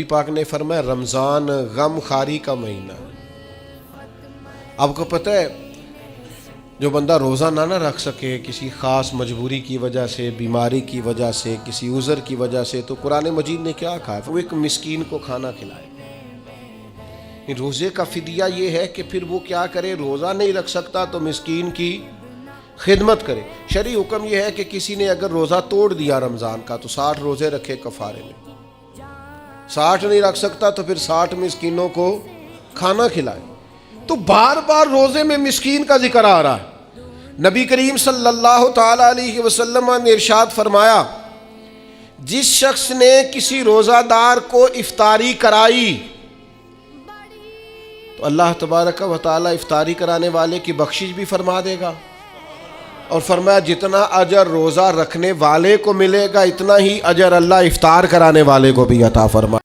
पाक ने फरमाया रमज़ान गम खारी का महीना। आपको पता है जो बंदा रोज़ा ना रख सके किसी ख़ास मजबूरी की वजह से, बीमारी की वजह से, किसी उज़र की वजह से, तो कुरान मजीद ने क्या कहा, वो एक मिस्कीन को खाना खिलाए। रोज़े का फिदिया ये है कि फिर वो क्या करे, रोज़ा नहीं रख सकता तो मिस्कीन की खिदमत करे। शरई हुक्म यह है कि किसी ने अगर रोज़ा तोड़ दिया रमज़ान का तो 60 रोज़े रखे कफ़ारे में, 60 नहीं रख सकता तो फिर 60 मिस्कीनों को खाना खिलाए। तो बार बार रोज़े में मिस्कीन का जिक्र आ रहा है। नबी करीम सल्लल्लाहु ताला अलैहि वसल्लम ने इरशाद फरमाया, जिस शख्स ने किसी रोज़ादार को इफ्तारी कराई तो अल्लाह तबारक व तआला इफ्तारी कराने वाले की बख्शिश भी फरमा देगा, और फरमाया जितना अजर रोज़ा रखने वाले को मिलेगा इतना ही अजर अल्लाह इफ्तार कराने वाले को भी अता फरमा।